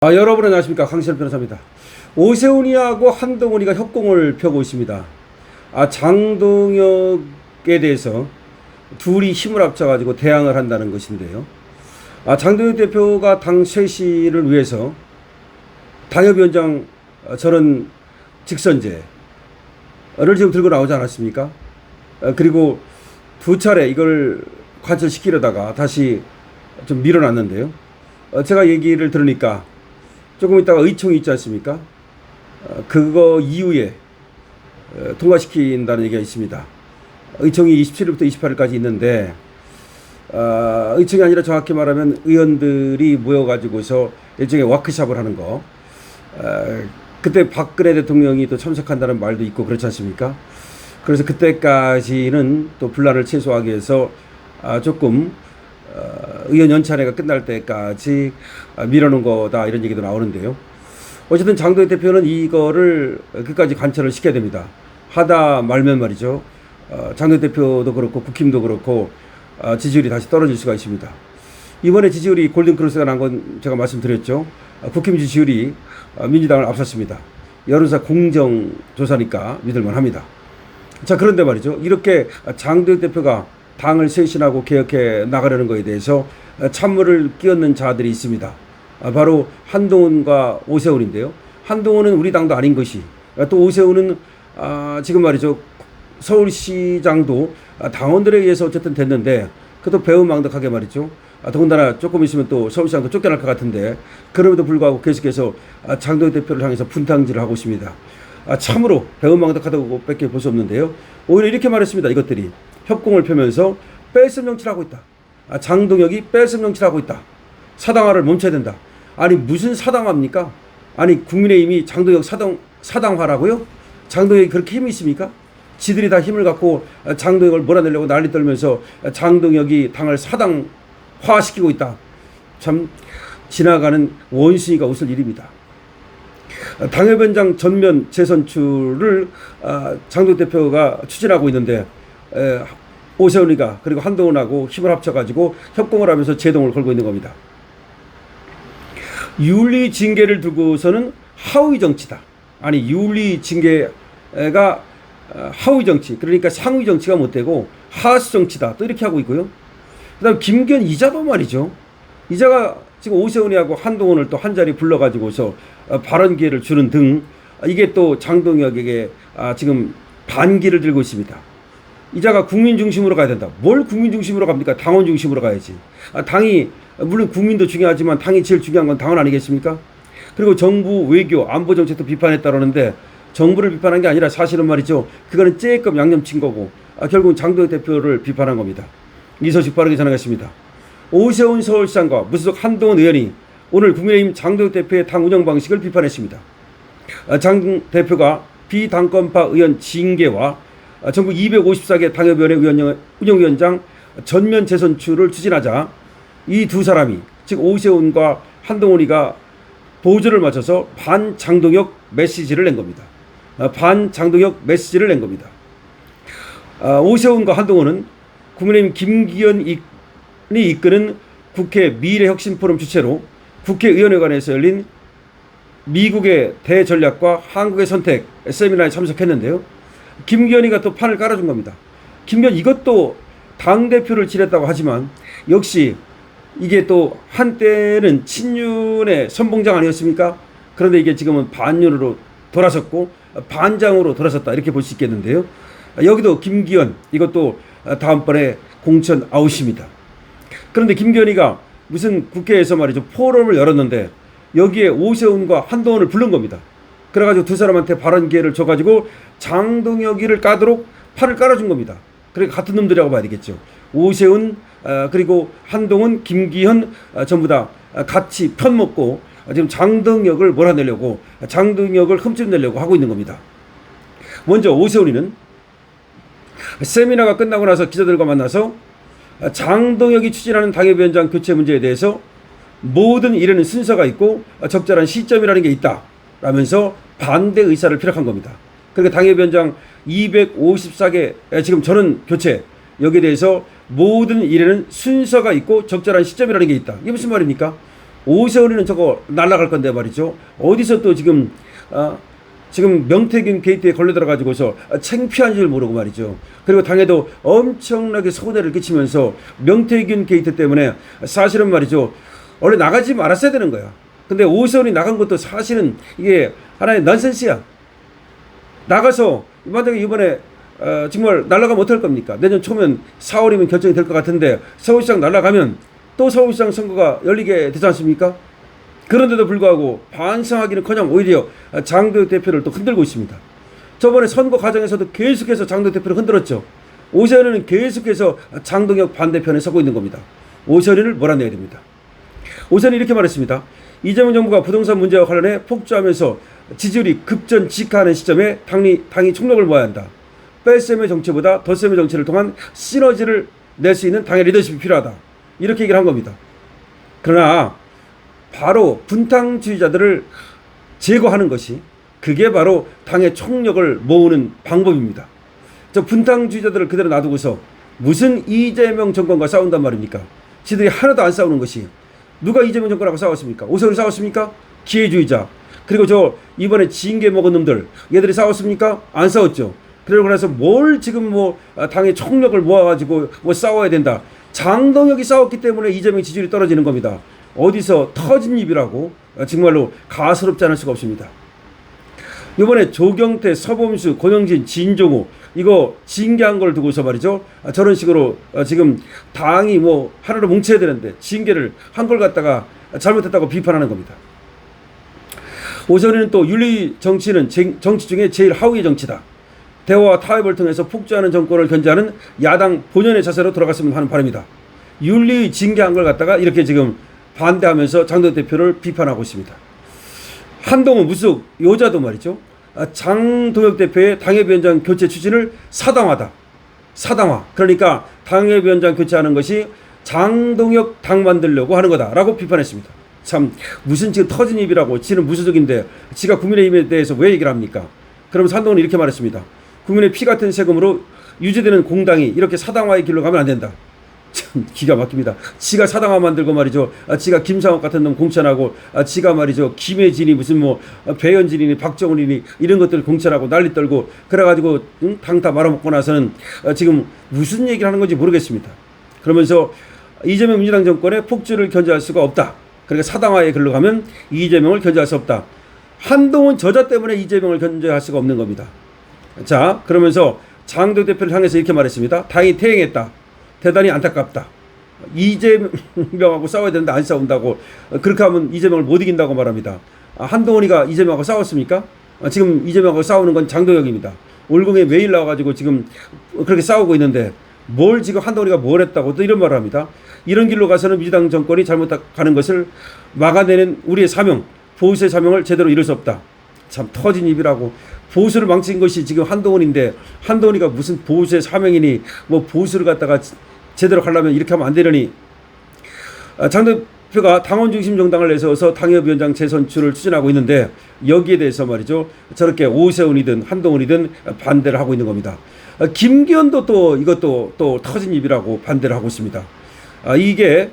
여러분 안녕하십니까, 강신현 변호사입니다. 오세훈이하고 한동훈이가 협공을 펴고 있습니다. 장동혁에 대해서 둘이 힘을 합쳐가지고 대항을 한다는 것인데요. 장동혁 대표가 당 쇄신을 위해서 당협위원장 저런 직선제를 지금 들고 나오지 않았습니까? 그리고 두 차례 이걸 관철시키려다가 다시 좀 밀어놨는데요. 제가 얘기를 들으니까 조금 있다가 의총이 있지 않습니까? 그거 이후에 통과시킨다는 얘기가 있습니다. 의총이 27일부터 28일까지 있는데 의총이 아니라 정확히 말하면 의원들이 모여가지고서 일종의 워크숍을 하는 거. 그때 박근혜 대통령이 또 참석한다는 말도 있고 그렇지 않습니까? 그래서 그때까지는 또 분란을 최소화하기 위해서 조금 의원 연찬회가 끝날 때까지 밀어놓은 거다, 이런 얘기도 나오는데요. 어쨌든 장동혁 대표는 이거를 끝까지 관철을 시켜야 됩니다. 하다 말면 말이죠. 장동혁 대표도 그렇고 국힘도 그렇고 지지율이 다시 떨어질 수가 있습니다. 이번에 지지율이 골든크로스가 난 건 제가 말씀드렸죠. 국힘 지지율이 민주당을 앞섰습니다. 여론조사 공정조사니까 믿을만 합니다. 자, 그런데 말이죠. 이렇게 장동혁 대표가 당을 쇄신하고 개혁해 나가려는 것에 대해서 찬물을 끼얹는 자들이 있습니다. 바로 한동훈과 오세훈인데요. 한동훈은 우리 당도 아닌 것이, 또 오세훈은 지금 말이죠, 서울시장도 당원들에 의해서 어쨌든 됐는데 그것도 배은망덕하게 말이죠. 더군다나 조금 있으면 또 서울시장도 쫓겨날 것 같은데 그럼에도 불구하고 계속해서 장동혁 대표를 향해서 분탕질을 하고 있습니다. 참으로 배은망덕하다고 밖에 볼 수 없는데요. 오히려 이렇게 말했습니다. 이것들이 협공을 펴면서 뺄셈 정치를 하고 있다. 장동혁이 뺄셈 정치를 하고 있다. 사당화를 멈춰야 된다. 아니 무슨 사당화입니까? 아니 국민의힘이 장동혁 사당화라고요? 장동혁이 그렇게 힘이 있습니까? 지들이 다 힘을 갖고 장동혁을 몰아내려고 난리 떨면서 장동혁이 당을 사당화시키고 있다. 참 지나가는 원숭이가 웃을 일입니다. 당협위원장 전면 재선출을 장동혁 대표가 추진하고 있는데 오세훈이가 그리고 한동훈하고 힘을 합쳐가지고 협공을 하면서 제동을 걸고 있는 겁니다. 윤리 징계를 두고서는 하위 정치다. 아니 윤리 징계가 하위 정치, 그러니까 상위 정치가 못 되고 하수 정치다, 또 이렇게 하고 있고요. 그다음 김기현 이자도 말이죠. 이자가 지금 오세훈이하고 한동훈을 또 한 자리 불러가지고서 발언 기회를 주는 등 이게 또 장동혁에게 지금 반기를 들고 있습니다. 이자가 국민 중심으로 가야 된다. 뭘 국민 중심으로 갑니까? 당원 중심으로 가야지. 당이 물론 국민도 중요하지만 당이 제일 중요한 건 당원 아니겠습니까? 그리고 정부 외교 안보 정책도 비판했다라는데 정부를 비판한 게 아니라 사실은 말이죠. 그거는 째끔 양념친 거고 결국 장동혁 대표를 비판한 겁니다. 이 소식 빠르게 전하겠습니다. 오세훈 서울시장과 무소속 한동훈 의원이 오늘 국민의힘 장동혁 대표의 당 운영 방식을 비판했습니다. 장 대표가 비당권파 의원 징계와 전국 254개 당협위원회 운영위원장 전면 재선출을 추진하자 이 두 사람이, 즉 오세훈과 한동훈이가 보조를 맞춰서 반장동혁 메시지를 낸 겁니다. 반장동혁 메시지를 낸 겁니다. 오세훈과 한동훈은 국민의힘 김기현이 이끄는 국회 미래혁신포럼 주최로 국회의원회관에서 열린 미국의 대전략과 한국의 선택 세미나에 참석했는데요. 김기현이가 또 판을 깔아준 겁니다. 김기현 이것도 당대표를 지냈다고 하지만 역시 이게 또 한때는 친윤의 선봉장 아니었습니까? 그런데 이게 지금은 반윤으로 돌아섰고 반장으로 돌아섰다, 이렇게 볼 수 있겠는데요. 여기도 김기현 이것도 다음번에 공천 아웃입니다. 그런데 김기현이가 무슨 국회에서 말이죠, 포럼을 열었는데 여기에 오세훈과 한동훈을 부른 겁니다. 그래가지고 두 사람한테 발언 기회를 줘가지고 장동혁이를 까도록 판을 깔아준 겁니다. 그러니까 같은 놈들이라고 봐야 되겠죠. 오세훈 그리고 한동훈, 김기현 전부 다 같이 편먹고 지금 장동혁을 몰아내려고, 장동혁을 흠집내려고 하고 있는 겁니다. 먼저 오세훈이는 세미나가 끝나고 나서 기자들과 만나서 장동혁이 추진하는 당협위원장 교체 문제에 대해서 모든 일에는 순서가 있고 적절한 시점이라는 게 있다 라면서 반대 의사를 피력한 겁니다. 그러니까 당협위원장 254개 지금 전원 교체, 여기에 대해서 모든 일에는 순서가 있고 적절한 시점이라는 게 있다. 이게 무슨 말입니까? 오세훈이는 저거 날아갈 건데 말이죠. 어디서 또 지금 명태균 게이트에 걸려 들어가지고서 창피한 줄 모르고 말이죠. 그리고 당에도 엄청나게 손해를 끼치면서 명태균 게이트 때문에 사실은 말이죠. 원래 나가지 말았어야 되는 거야. 근데 오세훈이 나간 것도 사실은 이게 하나의 넌센스야. 나가서 만약에 이번에 정말 날아가면 어떨 겁니까? 내년 초면 4월이면 결정이 될 것 같은데 서울시장 날아가면 또 서울시장 선거가 열리게 되지 않습니까? 그런데도 불구하고 반성하기는커녕 오히려 장도혁 대표를 또 흔들고 있습니다. 저번에 선거 과정에서도 계속해서 장도혁 대표를 흔들었죠. 오세훈은 계속해서 장동혁 반대편에 서고 있는 겁니다. 오세훈을 몰아내야 됩니다. 오세훈이 이렇게 말했습니다. 이재명 정부가 부동산 문제와 관련해 폭주하면서 지지율이 급전직하하는 시점에 당이 총력을 모아야 한다. 뺄셈의 정치보다 덧셈의 정치를 통한 시너지를 낼 수 있는 당의 리더십이 필요하다. 이렇게 얘기를 한 겁니다. 그러나 바로 분탕주의자들을 제거하는 것이 그게 바로 당의 총력을 모으는 방법입니다. 저 분탕주의자들을 그대로 놔두고서 무슨 이재명 정권과 싸운단 말입니까? 지들이 하나도 안 싸우는 것이 누가 이재명 정권하고 싸웠습니까? 오세훈이 싸웠습니까? 기회주의자. 그리고 저 이번에 징계 먹은 놈들 얘들이 싸웠습니까? 안 싸웠죠. 그러고 나서 뭘 지금 당의 총력을 모아가지고 싸워야 된다. 장동혁이 싸웠기 때문에 이재명 지지율이 떨어지는 겁니다. 어디서 터진 입이라고 정말로 가스롭지 않을 수가 없습니다. 이번에 조경태, 서범수, 권영진, 진종우 이거 징계한 걸 두고서 말이죠. 저런 식으로 지금 당이 하나로 뭉쳐야 되는데 징계를 한 걸 갖다가 잘못했다고 비판하는 겁니다. 오세훈이는 또 윤리 정치는 정치 중에 제일 하위의 정치다. 대화와 타협을 통해서 폭주하는 정권을 견제하는 야당 본연의 자세로 돌아갔으면 하는 바람이다. 윤리 징계한 걸 갖다가 이렇게 지금 반대하면서 장동혁 대표를 비판하고 있습니다. 한동훈 무속 여자도 말이죠. 장동혁 대표의 당협위원장 교체 추진을 사당화다. 사당화. 그러니까 당협위원장 교체하는 것이 장동혁 당 만들려고 하는 거다라고 비판했습니다. 참 무슨 지금 터진 입이라고 지는 무소속인데 지가 국민의힘에 대해서 왜 얘기를 합니까? 그러면서 한동훈은 이렇게 말했습니다. 국민의 피 같은 세금으로 유지되는 공당이 이렇게 사당화의 길로 가면 안 된다. 참 기가 막힙니다. 지가 사당화 만들고 말이죠. 지가 김상욱 같은 놈 공천하고 지가 말이죠. 김혜진이 무슨 배현진이니 박정훈이니 이런 것들 공천하고 난리 떨고 그래가지고 당 다 말아먹고 나서는 지금 무슨 얘기를 하는 건지 모르겠습니다. 그러면서 이재명 민주당 정권의 폭주를 견제할 수가 없다. 그러니까 사당화의 길로 가면 이재명을 견제할 수 없다. 한동훈 저자 때문에 이재명을 견제할 수가 없는 겁니다. 자, 그러면서 장동혁 대표를 향해서 이렇게 말했습니다. 당이 퇴행했다. 대단히 안타깝다. 이재명하고 싸워야 되는데 안 싸운다고. 그렇게 하면 이재명을 못 이긴다고 말합니다. 한동훈이가 이재명하고 싸웠습니까? 지금 이재명하고 싸우는 건 장동혁입니다. 올궁에 매일 나와가지고 지금 그렇게 싸우고 있는데 뭘 지금 한동훈이가 뭘 했다고 또 이런 말을 합니다. 이런 길로 가서는 민주당 정권이 잘못가는 것을 막아내는 우리의 사명, 보수의 사명을 제대로 이룰 수 없다. 참 터진 입이라고. 보수를 망친 것이 지금 한동훈인데 한동훈이가 무슨 보수의 사명이니 보수를 갖다가 제대로 가려면 이렇게 하면 안 되려니. 장 대표가 당원 중심 정당을 내세워서 당협위원장 재선출을 추진하고 있는데 여기에 대해서 말이죠. 저렇게 오세훈이든 한동훈이든 반대를 하고 있는 겁니다. 김기현도 또 이것도 또 터진 입이라고 반대를 하고 있습니다. 이게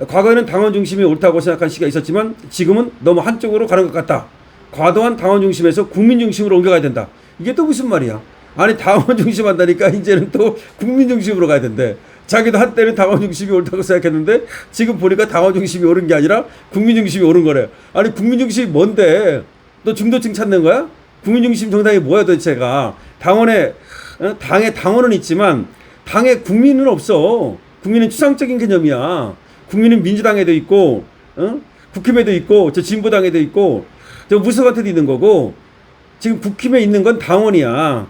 과거에는 당원 중심이 옳다고 생각한 시기가 있었지만 지금은 너무 한쪽으로 가는 것 같다. 과도한 당원 중심에서 국민 중심으로 옮겨가야 된다. 이게 또 무슨 말이야? 아니 당원 중심 한다니까 이제는 또 국민 중심으로 가야 된대. 자기도 한때는 당원 중심이 옳다고 생각했는데 지금 보니까 당원 중심이 옳은 게 아니라 국민 중심이 옳은 거래. 아니 국민 중심이 뭔데? 너 중도층 찾는 거야? 국민 중심 정당이 뭐야 도대체가? 당의 당원은 있지만 당의 국민은 없어. 국민은 추상적인 개념이야. 국민은 민주당에도 있고, 국힘에도 있고, 저 진보당에도 있고, 저 무소같에도 있는 거고, 지금 국힘에 있는 건 당원이야.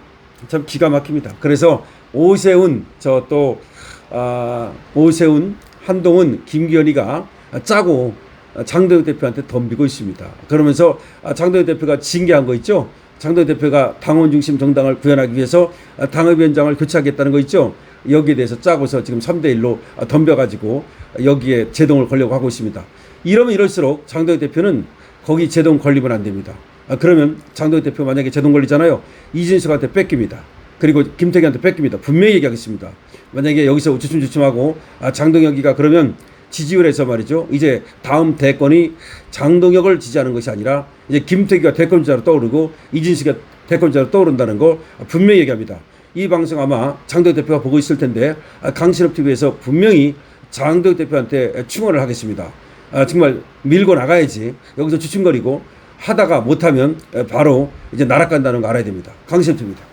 참 기가 막힙니다. 그래서 오세훈, 오세훈, 한동훈, 김기현이가 짜고 장동혁 대표한테 덤비고 있습니다. 그러면서 장동혁 대표가 징계한 거 있죠? 장동혁 대표가 당원 중심 정당을 구현하기 위해서 당협위원장을 교체하겠다는 거 있죠? 여기에 대해서 짜고서 지금 3대1로 덤벼가지고 여기에 제동을 걸려고 하고 있습니다. 이러면 이럴수록 장동혁 대표는 거기 제동 걸리면 안 됩니다. 그러면 장동혁 대표 만약에 제동 걸리잖아요. 이진숙한테 뺏깁니다. 그리고 김태기한테 뺏깁니다. 분명히 얘기하겠습니다. 만약에 여기서 주춤주춤하고 장동혁이가 그러면 지지율에서 말이죠. 이제 다음 대권이 장동혁을 지지하는 것이 아니라 이제 김태규가 대권주자로 떠오르고 이진식이 대권주자로 떠오른다는 걸 분명히 얘기합니다. 이 방송 아마 장동혁 대표가 보고 있을 텐데 강신업 TV에서 분명히 장동혁 대표한테 충원을 하겠습니다. 정말 밀고 나가야지. 여기서 주춤거리고 하다가 못하면 바로 이제 날아간다는 거 알아야 됩니다. 강신업 TV입니다.